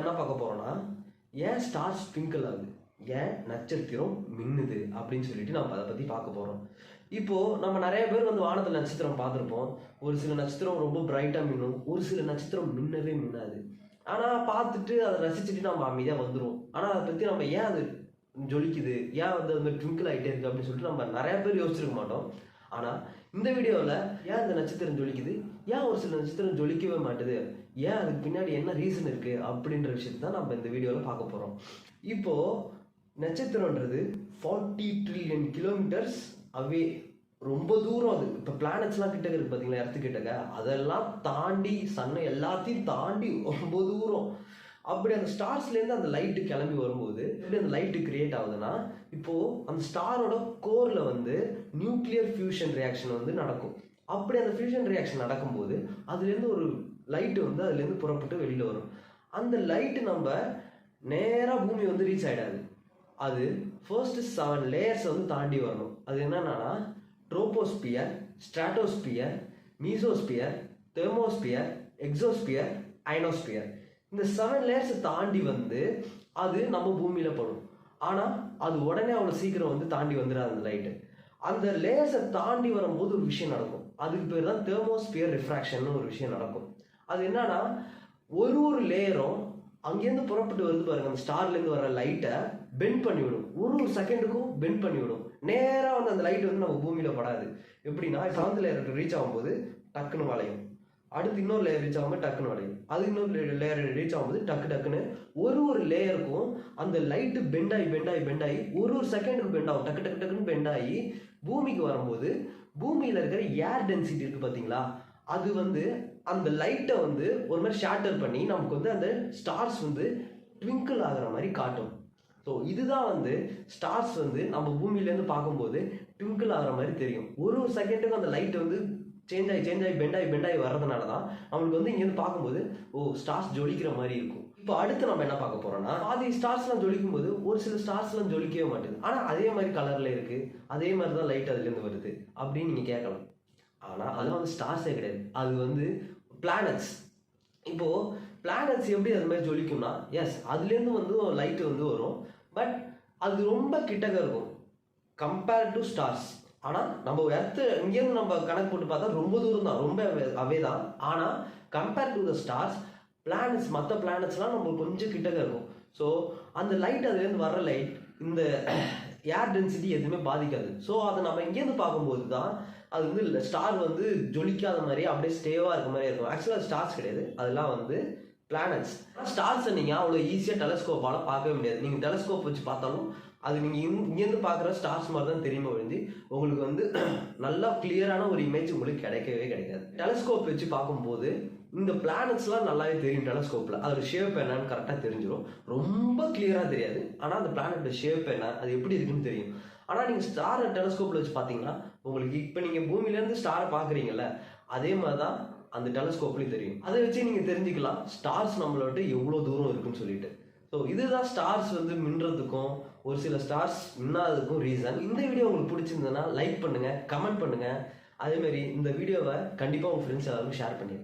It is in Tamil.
என்ன பார்க்க போறோம்னா ஏன் ஸ்டார்ஸ் ட்விங்கிள் ஆகுது, ஏன் நட்சத்திரம் மின்னுது அப்படின்னு சொல்லிட்டு நம்ம அதை பத்தி பார்க்க போறோம். இப்போ நம்ம நிறைய பேர் வானத்துல நட்சத்திரம் பார்த்துருப்போம். ஒரு சில நட்சத்திரம் ரொம்ப பிரைட்டா மின்னும், ஒரு சில நட்சத்திரம் மின்னவே மின்னாது. ஆனா பார்த்துட்டு அதை ரசிச்சுட்டு நம்ம அமைதியா வந்துருவோம். ஆனா அதை பத்தி நம்ம ஏன் அது ஜொலிக்குது, ஏன் அது ட்விங்கிள் ஆகிட்டே இருக்கு அப்படின்னு சொல்லிட்டு நம்ம நிறைய பேர் யோசிச்சிருக்க மாட்டோம். ஆனா இந்த வீடியோவில் ஏன் இந்த நட்சத்திரம் ஜொலிக்குது, ஏன் ஒரு சில நட்சத்திரம் ஜொலிக்கவே மாட்டுது, ஏன் அதுக்கு பின்னாடி என்ன ரீசன் இருக்கு அப்படின்ற விஷயத்தை தான் நம்ம இந்த வீடியோவில் பார்க்க போறோம். இப்போ நட்சத்திரம்ன்றது 40 ட்ரில்லியன் கிலோமீட்டர்ஸ் அவே, ரொம்ப தூரம். அது இப்போ பிளானட்ஸ்லாம் கிட்ட இருக்கு பார்த்தீங்களா, எர்த்து கிட்டக்க, அதெல்லாம் தாண்டி சன்னை எல்லாத்தையும் தாண்டி ரொம்ப தூரம். அப்படி அந்த ஸ்டார்ஸ்லேருந்து அந்த லைட்டு கிளம்பி வரும்போது எப்படி அந்த லைட்டு கிரியேட் ஆகுதுன்னா, இப்போ அந்த ஸ்டாரோட கோர்ல நியூக்ளியர் ஃபியூஷன் ரியாக்ஷன் நடக்கும். அப்படி அந்த ஃபியூஷன் ரியாக்ஷன் நடக்கும்போது அதுலேருந்து ஒரு லைட்டு அதுலேருந்து புறப்பட்டு வெளியில வரும். அந்த லைட்டு நம்ம நேராக பூமி ரீச் ஆகிடாது. அது ஃபர்ஸ்ட் 7 லேயர்ஸ் தாண்டி வரணும். அது என்னன்னா troposphere, stratosphere, mesosphere, thermosphere, exosphere, ionosphere. இந்த 7 லேயர்ஸ் தாண்டி அது நம்ம பூமியில படும். ஆனா அது உடனே அவ்வளவு சீக்கிரம் தாண்டி வந்துடாது அந்த லைட்டு. அந்த லேயர்ஸை தாண்டி வரும்போது ஒரு விஷயம் நடக்கும். அதுக்கு பேர் தான் தெர்மோஸ்பியர் ரிஃப்ராக்ஷன் ஒரு விஷயம் நடக்கும். அது என்னன்னா, ஒரு லேயரும் அங்கேருந்து புறப்பட்டு வருது பாருங்க, அந்த ஸ்டார்ல இருந்து வர லைட்டை பெண்ட் பண்ணிவிடும். ஒரு செகண்டுக்கும் பெண்ட் பண்ணிவிடும். நேரா அந்த லைட் நம்ம பூமியில படாது. எப்படின்னா 7th லேயர் ரீச் ஆகும்போது டக்குன்னு வளையும், அடுத்து இன்னொரு லேயர் ரீச் ஆகும்போது டக்குன்னு வளையும், அது இன்னொரு லேயர் ரீச் ஆகும்போது டக்குன்னு ஒரு லேயருக்கும் அந்த லைட்டு பெண்ட் ஆகி ஒரு செகண்டுக்கு பெண்ட் ஆகும். டக்குன்னு பெண்ட் ஆகி பூமிக்கு வரும்போது பூமியில இருக்கிற ஏர் டென்சிட்டி இருக்கு பாத்தீங்களா, அது அந்த லைட்டை ஒரு மாதிரி ஷேட்டர் பண்ணி நமக்கு அந்த ஸ்டார்ஸ் ட்விங்கிள் ஆகிற மாதிரி காட்டும். ஸோ இதுதான் ஸ்டார்ஸ் நம்ம பூமியிலேருந்து பார்க்கும்போது ட்விங்கிள் ஆகிற மாதிரி தெரியும். ஒரு செகண்டுக்கு அந்த லைட் சேஞ்ச் ஆகி பெண்ட் ஆகி வர்றதுனால தான் நம்மளுக்கு இங்கேருந்து பார்க்கும்போது ஸ்டார்ஸ் ஜொலிக்கிற மாதிரி இருக்கும். இப்போ அடுத்து நம்ம என்ன பார்க்க போறோம்னா, பாதி ஸ்டார்ஸ்லாம் ஜொலிக்கும் போது ஒரு சில ஸ்டார்ஸ்லாம் ஜொலிக்கவே மாட்டேங்குது. ஆனால் அதே மாதிரி கலர்ல இருக்கு, அதே மாதிரி தான் லைட் அதுலேருந்து வருது அப்படின்னு நீங்க கேட்கலாம். ஆனால் அதெல்லாம் ஸ்டார்ஸே கிடையாது, அது பிளானட்ஸ். இப்போ பிளானட்ஸ் எப்படி அது மாதிரி ஜொலிக்கும்னா, எஸ் அதுலேருந்து லைட்டு வரும். பட் அது ரொம்ப கிட்டக்க இருக்கும் கம்பேர்ட் டு ஸ்டார்ஸ். ஆனால் நம்ம எர்த்து இங்கேருந்து நம்ம கணக்கு போட்டு பார்த்தா ரொம்ப தூரம் தான், ரொம்ப அவே தான். ஆனால் compared to the stars, planets, மற்ற பிளானட்ஸ்லாம் நம்ம கொஞ்சம் கிட்டக்க இருக்கும். ஸோ அந்த லைட் அதுலேருந்து வர்ற லைட் இந்த ஏர் டென்சிட்டி எதுவுமே பாதிக்காது. ஸோ அதை நம்ம இங்கேருந்து பார்க்கும்போது தான் அது ஸ்டார் ஜொலிக்காத மாதிரி அப்படியே ஸ்டேவா இருக்க மாதிரி இருக்கும். ஆக்சுவலாக ஸ்டார்ஸ் கிடையாது, அதெல்லாம் பிளானட்ஸ். ஸ்டார்ஸை நீங்கள் அவ்வளோ ஈஸியாக டெலஸ்கோப்பால பார்க்கவே முடியாது. நீங்கள் டெலஸ்கோப் வச்சு பார்த்தாலும் அது நீங்கள் இங்கேருந்து பார்க்குற ஸ்டார்ஸ் மாதிரி தான் தெரியுமா ஒழிஞ்சு உங்களுக்கு நல்லா கிளியரான ஒரு இமேஜ் உங்களுக்கு கிடைக்கவே கிடைக்காது. டெலஸ்கோப் வச்சு பார்க்கும்போது இந்த பிளானட்ஸ்லாம் நல்லாவே தெரியும். டெலஸ்கோப்பில் அதோட ஷேப் என்னன்னு கரெக்டாக தெரிஞ்சிடும். ரொம்ப கிளியராக தெரியாது, ஆனால் அந்த பிளானட்டோட ஷேப் என்ன, அது எப்படி இருக்குன்னு தெரியும். ஆனால் நீங்கள் ஸ்டாரை டெலஸ்கோப்பில் வச்சு பார்த்தீங்கன்னா உங்களுக்கு இப்போ நீங்கள் பூமியிலேருந்து ஸ்டாரை பார்க்குறீங்கல்ல, அதே மாதிரி தான் அந்த டெலஸ்கோப்லேயும் தெரியும். அதை வச்சு நீங்கள் தெரிஞ்சுக்கலாம் ஸ்டார்ஸ் நம்மளோட எவ்வளோ தூரம் இருக்குன்னு சொல்லிட்டு. ஸோ இதுதான் ஸ்டார்ஸ் மின்றதுக்கும் ஒரு சில ஸ்டார்ஸ் மின்னாததுக்கும் ரீசன். இந்த வீடியோ உங்களுக்கு பிடிச்சிருந்ததுன்னா லைக் பண்ணுங்க, கமெண்ட் பண்ணுங்க. அதே மாதிரி இந்த வீடியோவை கண்டிப்பாக உங்கள் ஃப்ரெண்ட்ஸ் எல்லாருக்கும் ஷேர் பண்ணுங்க.